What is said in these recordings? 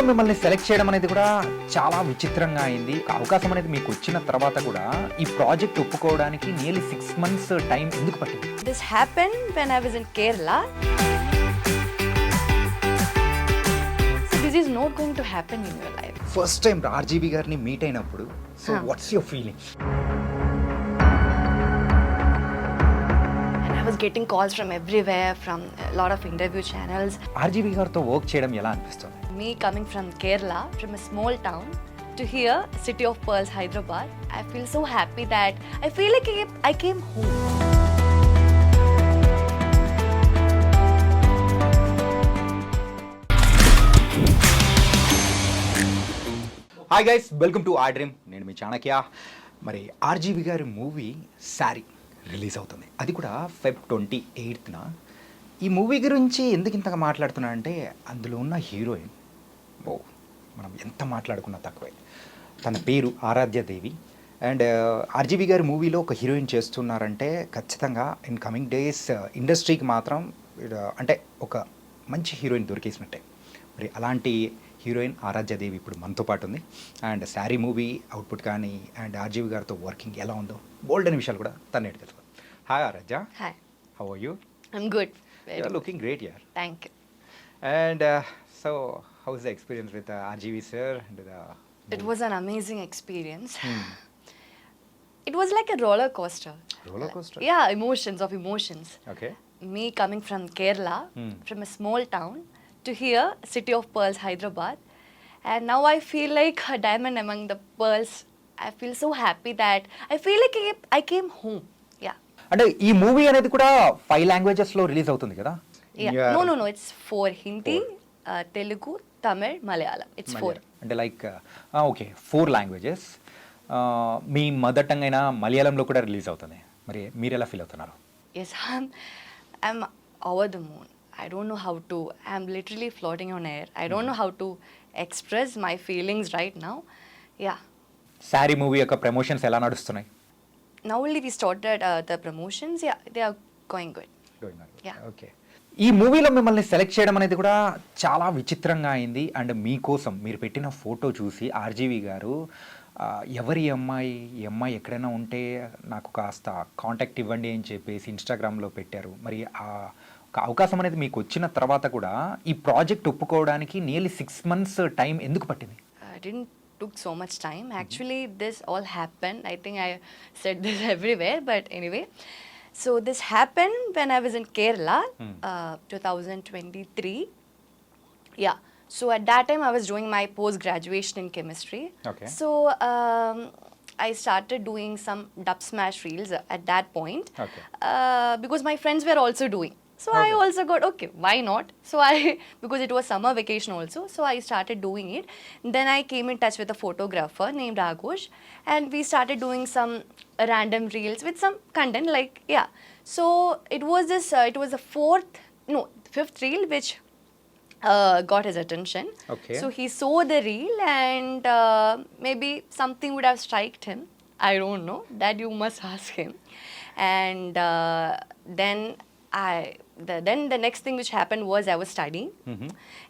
మూవీలో మిమ్మల్ని సెలెక్ట్ చేయడం అనేది కూడా చాలా విచిత్రంగా అయింది. అవకాశం అనేది మీకు వచ్చిన తర్వాత కూడా ఈ ప్రాజెక్ట్ ఒప్పుకోవడానికి నియర్లీ 6 months టైం ఎందుకు పట్టింది? This happened when I was in Kerala. So this is not going to happen in your life. First time RGV గారిని మీట్ అయినప్పుడు so what's your feeling? And I was getting calls from everywhere, from a lot of interview channels. RGV గారితో work చేయడం ఎలా అనిపిస్తుంది? Me coming from Kerala, from a small town, to here, City of Pearls, Hyderabad, I feel so happy that I feel like I came home. Hi guys, welcome to iDream. నేను మీ చాణక్య. మరి RGV గారి movie sorry release అవుతుంది, అది కూడా Feb 28న. ఈ movie గురించి ఎందుకు ఇంతగా మాట్లాడుతున్నా అంటే అందులో ఉన్న హీరోయిన్ మనం ఎంత మాట్లాడుకున్నా తక్కువే. తన పేరు ఆరాధ్య దేవి. అండ్ RGV గారి మూవీలో ఒక హీరోయిన్ చేస్తున్నారంటే ఖచ్చితంగా ఇన్ కమింగ్ డేస్ ఇండస్ట్రీకి మాత్రం అంటే ఒక మంచి హీరోయిన్ దొరికేసినట్టే. మరి అలాంటి హీరోయిన్ ఆరాధ్య దేవి ఇప్పుడు మనతో పాటు ఉంది. అండ్ సారీ మూవీ అవుట్పుట్ కానీ అండ్ RGV గారితో వర్కింగ్ ఎలా ఉందో బోల్డ్ అనే విషయాలు కూడా తను నేటి తెలుసు. Hi Aaradhya. Hi. How are you? I'm good. You are looking great here. Thank you. And so, how is the experience with RGV sir? And It was an amazing experience. It was like a roller coaster. Roller coaster? Yeah, emotions. Okay. Me coming from Kerala, from a small town, to here, City of Pearls, Hyderabad. And now I feel like a diamond among the pearls. I feel so happy that I feel like I came home. Yeah. అంటే ఈ movie అనేది కూడా 5 languages లో release అవుతుంది కదా? Yeah. No. It's 4. Hindi, Telugu, Tamil, Malayalam. It's 4. అంటే like okay 4 languages. మీ mother tongue అయిన మలయాళంలో కూడా రిలీజ్ అవుతుంది. మరి మీరు ఎలా ఫీల్ అవుతున్నారు? Yes, I'm over the moon. I don't know how to. I'm literally floating on air. I don't know how to express my feelings right now. Yeah. Sorry movie యొక్క promotions ఎలా నడుస్తున్నాయి? Now only we started the promotions. Yeah, they are going good. Yeah. Okay. ఈ మూవీలో మిమ్మల్ని select చేయడం అనేది కూడా చాలా విచిత్రంగా అయింది. అండ్ మీకోసం మీరు పెట్టిన ఫోటో చూసి RGV గారు ఎవరి ఈ అమ్మాయి ఎక్కడైనా ఉంటే నాకు కాస్త కాంటాక్ట్ ఇవ్వండి అని చెప్పేసి ఇన్స్టాగ్రామ్లో పెట్టారు. మరి ఒక అవకాశం అనేది మీకు వచ్చిన తర్వాత కూడా ఈ ప్రాజెక్ట్ ఒప్పుకోవడానికి నియర్లీ 6 months టైం ఎందుకు పట్టింది? It didn't took so much time. Actually, this all happened. I think I said this everywhere, but anyway. So this happened when I was in Kerala, 2023. Yeah. So at that time, I was doing my post-graduation in chemistry. Okay. So I started doing some dub smash reels at that point. Okay. Because my friends were also doing. So I also got, okay, why not? So because it was summer vacation also, so I started doing it. Then I came in touch with a photographer named Ragosh, and we started doing some random reels with some content, like, yeah. So it was the fifth reel which got his attention. Okay. So he saw the reel and maybe something would have striked him. I don't know. That you must ask him. And then the next thing which happened was I was studying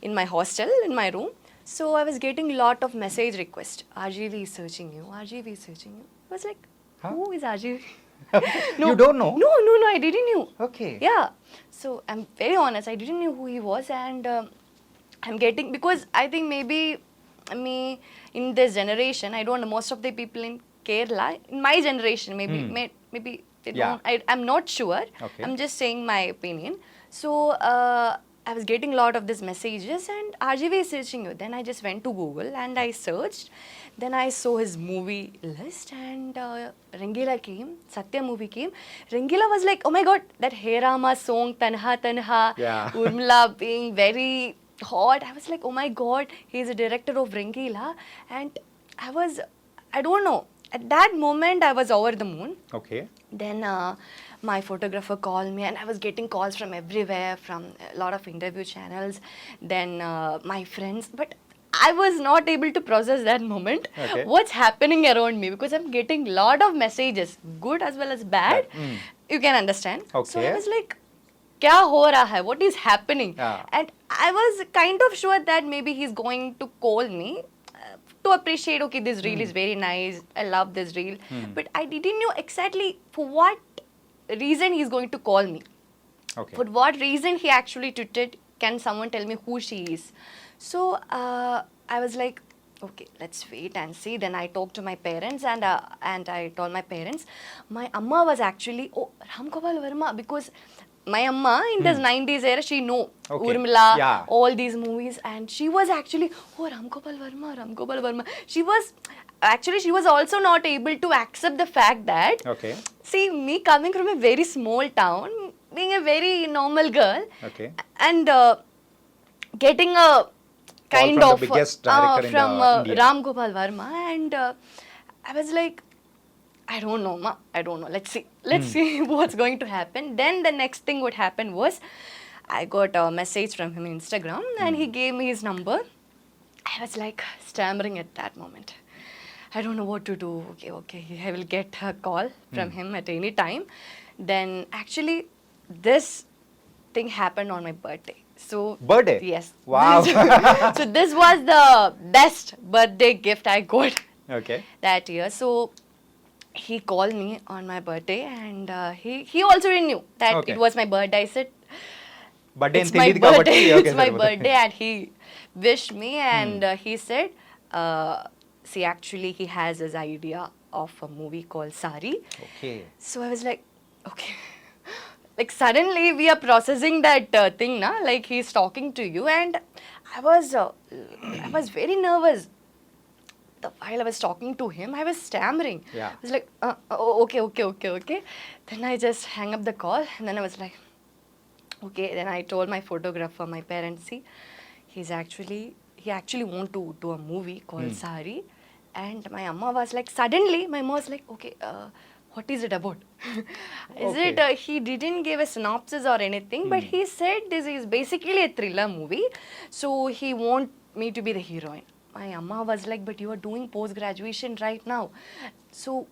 in my hostel, in my room. So I was getting a lot of message requests. RGV is searching you. RGV is searching you. I was like, who is RGV? You don't know? No, I didn't know. Okay. Yeah. So I'm very honest. I didn't know who he was, and I'm getting, because I think maybe me in this generation, I don't know, most of the people in Kerala, in my generation, maybe. Yeah. I'm not sure. Okay. I'm just saying my opinion. So I was getting a lot of these messages, and RGV is searching you. Then I just went to Google and I searched. Then I saw his movie list, and Rangila came, Satya movie came. Rangila was like, oh my god, that Hey Rama song, Tanha Tanha, Yeah. Urmila being very hot. I was like, oh my god, he's a director of Rangila. And I don't know. At that moment, I was over the moon. Okay. Then my photographer called me, and I was getting calls from everywhere, from a lot of interview channels. Then my friends, but I was not able to process that moment. Okay. What's happening around me, because I'm getting lot of messages, good as well as bad. You can understand. Okay. So I was like, क्या हो रहा है? What is happening? Yeah. And I was kind of sure that maybe he's going to call me to appreciate, okay, this reel is very nice. I love this reel. But I didn't know exactly for what reason he's going to call me. Okay. For what reason he actually tweeted, can someone tell me who she is? So I was like, okay, let's wait and see. Then I talked to my parents and I told my parents. My amma was actually, oh, Ram Gopal Verma, because my amma in this 90s era, she know Okay. Urmila, Yeah. all these movies, and she was actually, oh, Ram Gopal Verma. She was also not able to accept the fact that, Okay. see, me coming from a very small town, being a very normal girl, Okay. and getting a kind from the of biggest director in from India. Ram Gopal Verma, and I was like, I don't know, ma. I don't know. Let's see what's going to happen. Then the next thing what happened was, I got a message from him on Instagram, and he gave me his number. I was like stammering at that moment. I don't know what to do. Okay, I will get a call from him at any time. Then actually, this thing happened on my birthday. So Birthday? Yes. Wow. So this was the best birthday gift I got Okay. that year. So he called me on my birthday, and he also knew that Okay. it was my birthday. I said, Birthday it's and my తెలియదు కాబట్టి birthday. okay, It's my సరిపోతుంది. birthday, and he wished me, and he said, see, actually, he has his idea of a movie called Saree. Okay. So I was like, okay. Like suddenly we are processing that thing, na? Like he's talking to you, and I was very nervous. While I was talking to him, I was stammering. Yeah. I was like, okay. Then I just hang up the call, and then I was like, okay. Then I told my photographer, my parents, see, he actually want to do a movie called Saree. And my amma was like, suddenly my mom was like, okay, what is it about? Is Okay. it, he didn't give a synopsis or anything, but he said this is basically a thriller movie. So he want me to be the heroine. My amma was like, but you are doing post-graduation right now. So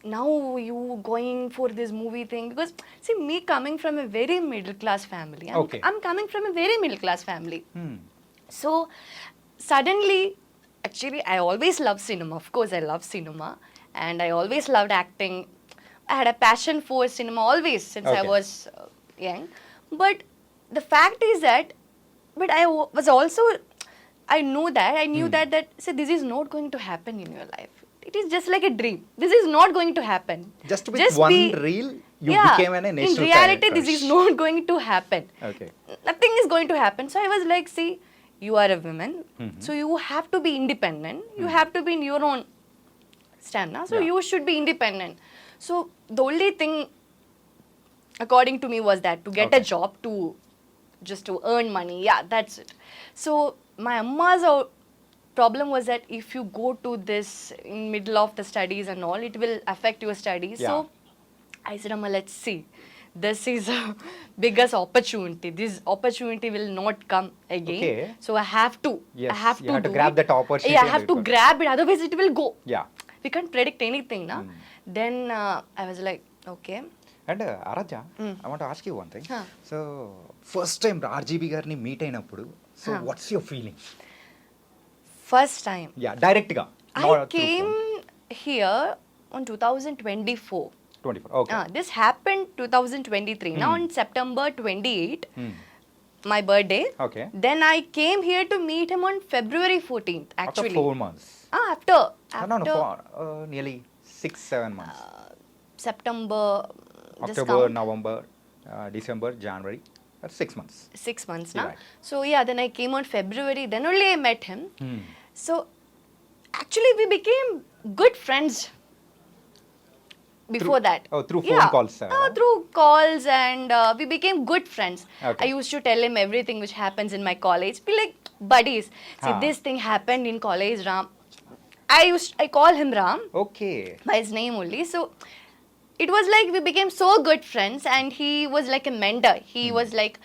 now you going for this movie thing, because see, me coming from a very middle class family. Okay. I'm coming from a very middle class family. Hmm. So suddenly, actually, I always loved cinema. Of course, I love cinema, and I always loved acting. I had a passion for cinema always since I Okay. was young. But the fact is that, but was also, I knew that say, this is not going to happen in your life. It is just like a dream. This is not going to happen. Just with one reel, you became a national in reality, character. this is not going to happen. Okay. Nothing is going to happen. So I was like, see, you are a woman, so you have to be independent. You have to be in your own stand. So Yeah. you should be independent. So the only thing, according to me, was that to get a Okay. job, just to earn money. Yeah, that's it. So my amma's problem was that if you go to this in middle of the studies and all, it will affect your studies. Yeah. So I said, Amma, let's see. This is a biggest opportunity. This opportunity will not come again. Okay. So I have to. Yes, I have you to have to do grab it. that opportunity Yeah, I and have do to it. grab it. Otherwise, it will go. Yeah. We can't predict anything, na? Then I was like, okay. And Aaradhya I want ask you one thing Huh. So first time RGV గారిని meet అయినప్పుడు so Huh. What's your feeling First time. Yeah direct గా I came here on 2024. 24 okay This happened 2023. Now on September 28, my birthday. Okay. Then I came here to meet him on February 14th. After Actually, 4 months after no nearly 6-7 months September. Just October, count. November, December, January. That's 6 months. 6 months You're now. right. So yeah, then I came on February. Then only I met him. So actually, we became good friends. Before that, through phone calls, through calls, and we became good friends. Okay. I used to tell him everything which happens in my college. We like buddies. See, Ah. this thing happened in college, Ram. I call him Ram okay by his name only. So it was like we became so good friends, and he was like a mentor. He was like,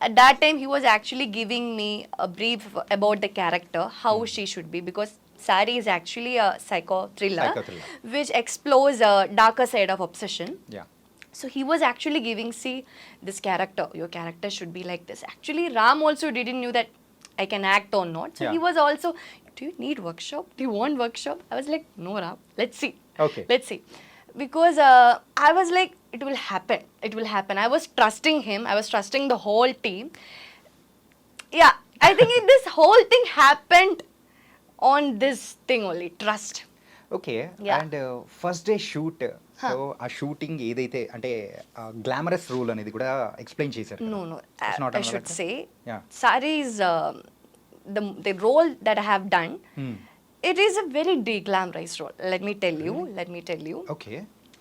at that time, he was actually giving me a brief about the character, how she should be, because Saree is actually a psycho thriller, Psycho thriller. which explores a darker side of obsession. Yeah So he was actually giving, see, this character, your character should be like this. Actually, Ram also didn't knew that I can act or not. So Yeah. he was also, do you need workshop? Do you want workshop? I was like, no, Ram, let's see. Okay. Let's see. Because I was like, it will happen. It will happen. I was trusting him. I was trusting the whole team. Yeah, I think this whole thing happened on this thing only, trust. Okay Yeah. And first day shoot so ఆ shooting ఏదైతే అంటే glamorous rule అనేది కూడా explain చేశారు కదా. No, no. It's not I should another- say, Yeah. Saree's the role that I have done. It is a very de-glamorized role. Let me tell you. Let me tell you. Okay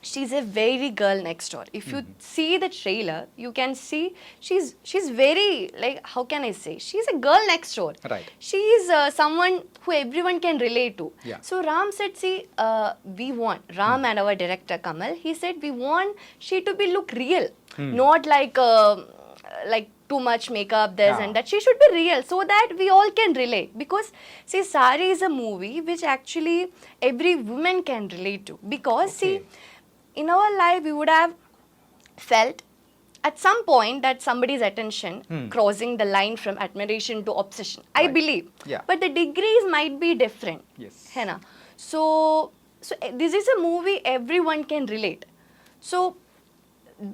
She's a very girl next door. If you see the trailer, you can see she's very, like, how can I say? She's a girl next door. Right. She's someone who everyone can relate to. Yeah. So Ram said, see, we want Ram and our director Kamal. He said we want she to be look real, not like too much makeup, this Yeah. and that. She should be real so that we all can relate. Because see, Saree is a movie which actually every woman can relate to. Because see, in our life we would have felt at some point that somebody's attention crossing the line from admiration to obsession. I Right. believe. Yeah. But the degrees might be different. Yes. है ना? So this is a movie everyone can relate. So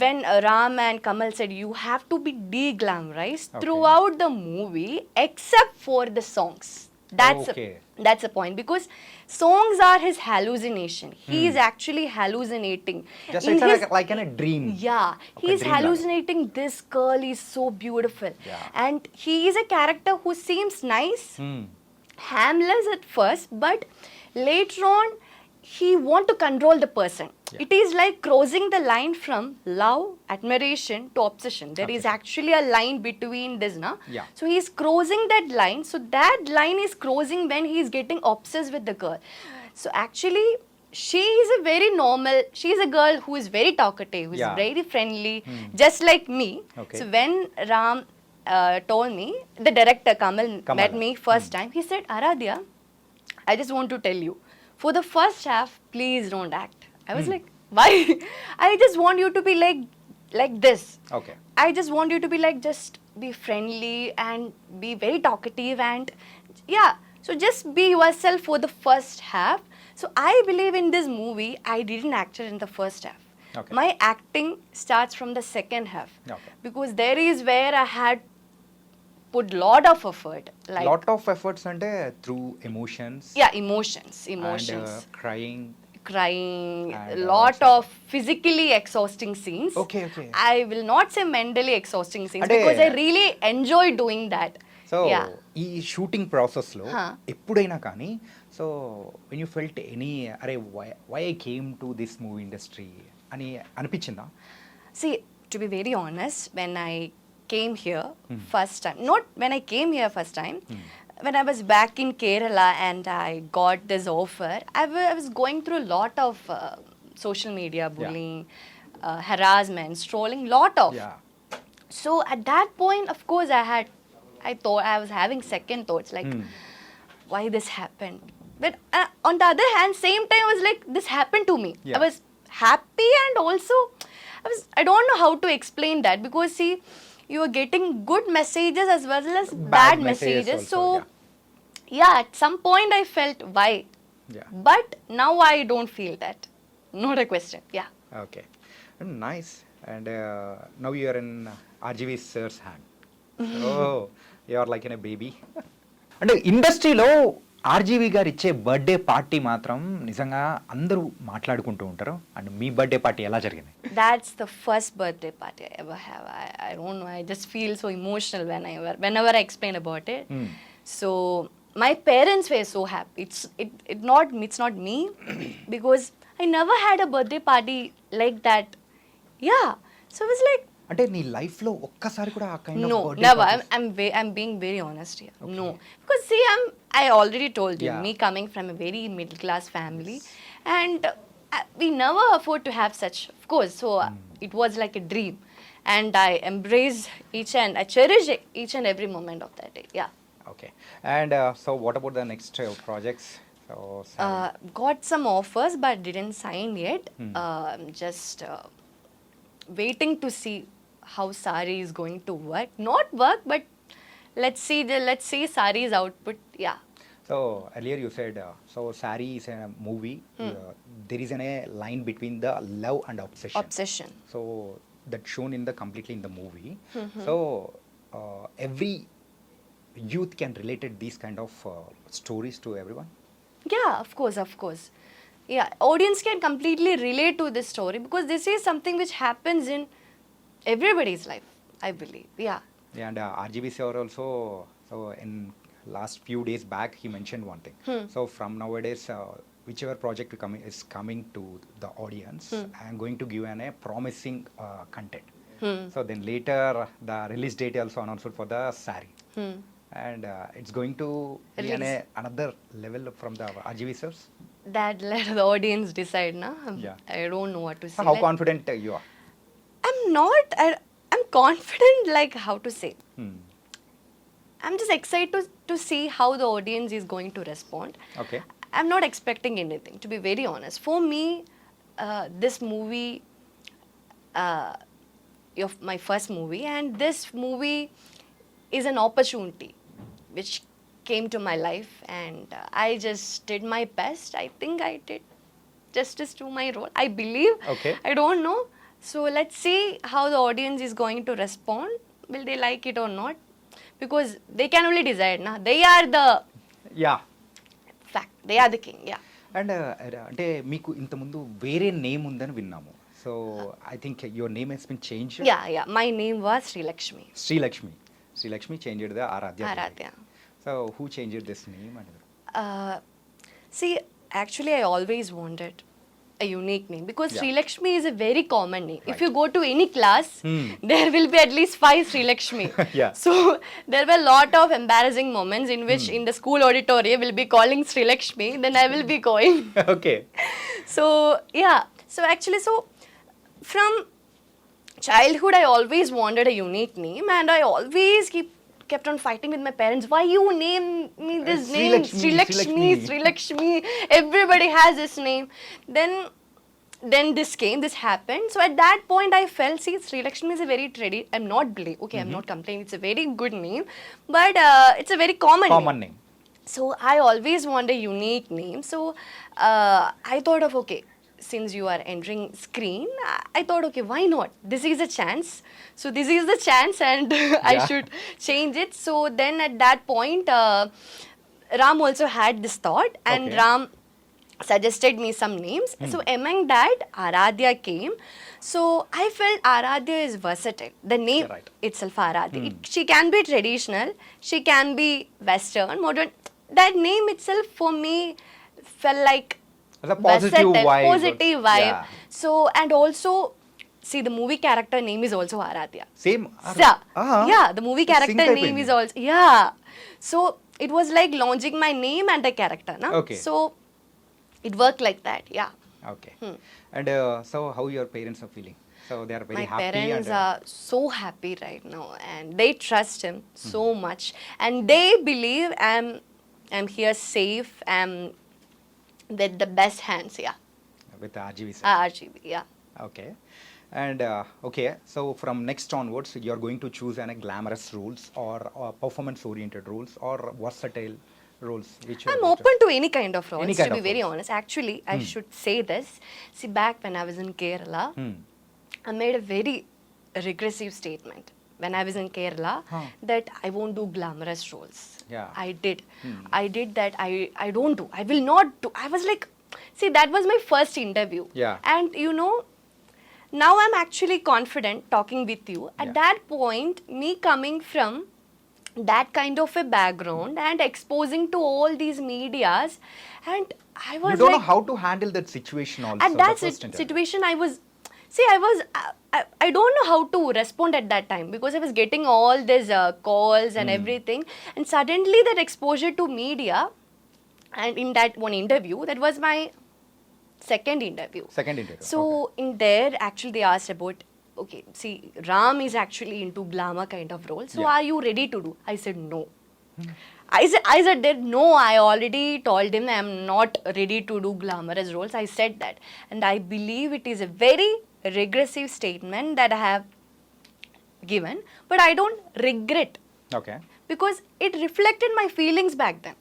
when Ram and Kamal said you have to be de-glamorized Okay. throughout the movie except for the songs. Okay. That's a point, because songs are his hallucination. He is actually hallucinating. Just In his- like an dream. yeah, Okay, he's dream hallucinating. This girl is so beautiful. Yeah. And he is a character who seems nice, harmless at first, but later on, he want to control the person. Yeah. It is like crossing the line from love, admiration to obsession. There is actually a line between this, na? Yeah. So he is crossing that line. So that line is crossing when he is getting obsessed with the girl. So actually, she is a very normal, she is a girl who is very talkative, who is Yeah. very friendly, just like me. Okay. So when Ram told me, the director Kamal Kamal. met me first time, he said, Aaradhya, I just want to tell you, for the first half, please don't act. I was like, why? I just want you to be like this. Okay I just want you to be like, just be friendly and be very talkative, and yeah, so just be yourself for the first half. So I believe in this movie, I didn't act it in the first half. Okay. My acting starts from the second half. Okay. Because there is where I had put lot of effort. Like, lot of efforts అంటే through emotions yeah, emotions. Crying. Crying, And lot also- of physically exhausting scenes. Okay, okay. I will not say mentally exhausting scenes, Ade- because I really enjoy doing that. So Yeah. ఈ shooting ప్రాసెస్లో Huh. ఎప్పుడైనా కానీ so when you felt any అరే why I came to this movie industry అని అనిపించిందా? See, to be very honest, when I came here first time, not when I came here first time, when I was back in Kerala and I got this offer, I was going through a lot of social media bullying, harassment, trolling, lot of. Yeah So at that point, of course, I thought I was having second thoughts, like, why this happened. But on the other hand, same time, I was like, this happened to me. Yeah. I was happy, and also I don't know how to explain that, because see, you are getting good messages as well as bad messages. also, So yeah, at some point I felt why. Yeah But now I don't feel that. Not a question. Yeah. Okay nice and now you're in RGV sir's hand. Oh you're like in a baby. అంటే ఇండస్ట్రీలో RGV గారు ఇచ్చే birthday party మాత్రం నిజంగా అందరూ మాట్లాడుకుంటూ ఉంటారు. And me birthday party ఎలా జరిగింది? That's the first birthday party I ever have. I don't know. I just feel so emotional whenever I explain about it. So my parents were so happy. It's not me because I never had a birthday party like that. Yeah. So it was like, అంటే నీ లైఫ్లో ఒక్కసారి కూడా ఆ kind no, never. I'm being very honest here. No, because see, I already told you, Yeah. me coming from a very middle class family, and we never afford to have such. Of course, so it was like a dream, and I embrace I cherish each and every moment of that day. Yeah. Okay and so what about the next projects? So Got some offers but didn't sign yet. Just waiting to see how Saree is going to work. Not work, but let's see Saree's output. Yeah. So earlier you said, so Saree is a movie. There is a line between the love and obsession. Obsession. So that's shown in the completely in the movie. So every youth can relate it these kind of stories to everyone. Yeah, of course, of course. Yeah, audience can completely relate to this story because this is something which happens in everybody's life, I believe. Yeah. Yeah, and RGV sir also, so in last few days back, he mentioned one thing. So from nowadays, whichever project is coming to the audience, I am going to give a promising content. So then later, the release date also announced for the Saree. And it's going to be another level from the RGV sirs. That let the audience decide, na? Yeah. I don't know what to say. So how confident you are? I'm confident, like, how to say. Hmm. I'm just excited to see how the audience is going to respond. Okay. I'm not expecting anything, to be very honest. For me, this movie, my first movie, and this movie is an opportunity which came to my life, and I just did my best. I think I did justice to my role. I believe. Okay. I don't know. So let's see how the audience is going to respond. Will they like it or not? Because they can only decide, na? They are the Yeah. fact. They are the king. Yeah. And అంటే మీకు ఇంతకుముందు వేరే name ఉందని విన్నాము so I think your name has been change Yeah, yeah. My name was Sri Lakshmi. Srilakshmi changed the Aaradhya Aaradhya. So who changed this name and See, actually, I always wanted a unique name because Yeah. Sri Lakshmi is a very common name. If Right. you go to any class, there will be at least 5 Sri Lakshmi. Yeah. So there were a lot of embarrassing moments in which in the school auditorium will be calling Sri Lakshmi, then I will be going. Okay So yeah, so actually, so from childhood I always wanted a unique name, and I always kept on fighting with my parents. Why you name me this Sri name? Lakshmi. Sri Lakshmi. Everybody has this name. Then this happened. So at that point I felt, see, Sri Lakshmi is a very I'm not I'm not complaining. It's a very good name, but it's a very common name So I always want a unique name. So I thought of, okay, since you are entering screen, I thought, okay, why not? This is a chance. So this is the chance, and I Yeah. should change it. So then at that point, Ram also had this thought, and Okay. Ram suggested me some names. So among that, Aaradhya came. So I felt Aaradhya is versatile. The name Right. itself, Aaradhya. She can be traditional, she can be western, modern. That name itself for me felt like It's a positive versatile, vibe. positive vibe. Yeah. So, and also, see, the movie character name is also Aaradhya. Same Yeah, the movie character Sync name అయిపోయింది. is also, yeah. So it was like launching my name and the character, na? Okay. So it worked like that, yeah. Okay and so how your parents are feeling so they are very My happy parents and are so happy right now, and they trust him so much, and they believe I'm here safe, I'm with the best hands, yeah. With RGV RGV, yeah. Okay. And okay, so from next onwards, you're going to choose any glamorous roles or performance-oriented roles or versatile roles? Which I'm open to any kind of roles, Any kind to be of very roles. honest. Actually, I should say this. See, back when I was in Kerala, Hmm. I made a very regressive statement when I was in Kerala Huh. that I won't do glamorous roles. Yeah. I did that. I don't do. I will not do. I was like, see, that was my first interview. Yeah. And you know, now I'm actually confident talking with you. At Yeah. that point, me coming from that kind of a background and exposing to all these medias, and I was You don't like, know how to handle that situation also. at that the first interview. situation I was, see, I don't know how to respond at that time because I was getting all these calls and everything, and suddenly that exposure to media, and in that one interview, that was my second interview. Second interview. So in there, actually, they asked about, okay, see, Ram is actually into glamour kind of role. So Yeah. are you ready to do? I said no. I said that no. I already told him I am not ready to do glamorous roles. I said that, and I believe it is a very regressive statement that I have given, but I don't regret okay because it reflected my feelings back then.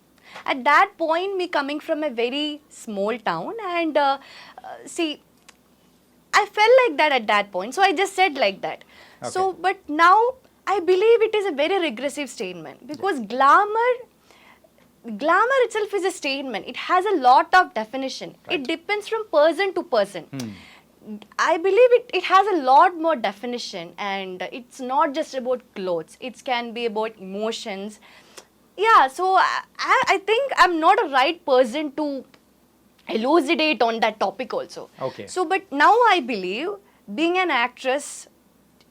At that point, me coming from a very small town, and see, I felt like that at that point, so I just said like that. So, Okay. but now I believe it is a very regressive statement because glamour itself is a statement. It has a lot of definition. It Right. depends from person to person. I believe it has a lot more definition, and it's not just about clothes. It can be about emotions. Yeah, so I think I'm not a right person to elucidate on that topic also. Okay. So, but now I believe being an actress,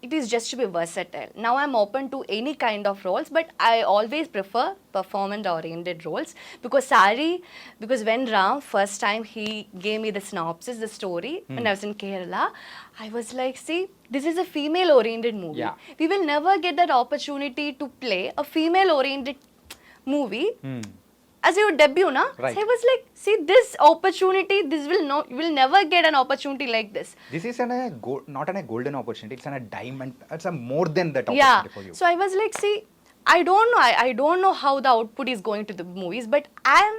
it is just to be versatile. Now I'm open to any kind of roles, but I always prefer performance-oriented roles because Saree, because when Ram first time he gave me the synopsis, the story, when I was in Kerala, I was like, see, this is a female-oriented movie. Yeah. We will never get that opportunity to play a female-oriented movie as your debut, na? Right. So I was like, see, this opportunity, you will never get an opportunity like this. This is not a golden opportunity, it's a diamond, it's a more than that Yeah. opportunity for you. So I was like, see, I don't know. I don't know how the output is going to the movies, but I am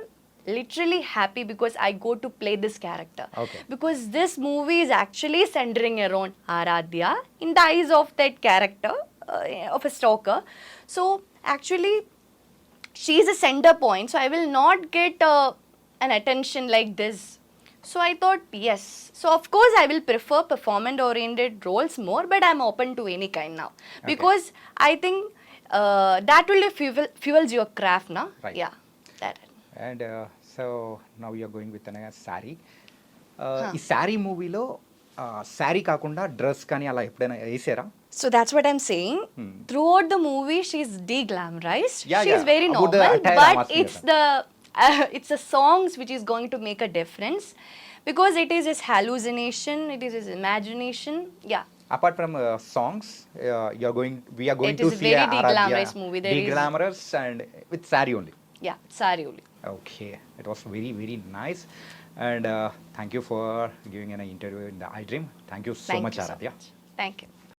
literally happy because I go to play this character. Okay. Because this movie is actually centering around Aaradhya in the eyes of that character of a stalker. So actually, she is a center point. So I will not get an attention like this. So I thought, yes. So of course I will prefer performance-oriented roles more, but I'm open to any kind now because I think that will fuels your craft, na? Right. Yeah, that. And so now you're going with a Saree. ఈ శారీ మూవీలో శారీ కాకుండా dress కానీ అలా ఎప్పుడైనా వేసారా? So that's what I'm saying. Throughout the movie, she's de-glamorized. Yeah, she's yeah. very About the normal, attire I'm but asking it's it's the songs which is going to make a difference because it is his hallucination, it is his imagination. Yeah. Apart from songs, we are going It to is a see very Aaradhya de-glamorized movie. There is- de-glamorous and with saree only. Yeah, Saree only. Okay, it was very, very nice. And thank you for giving an interview in the iDream. Thank you so Thank much, you so Aaradhya. much. Thank you.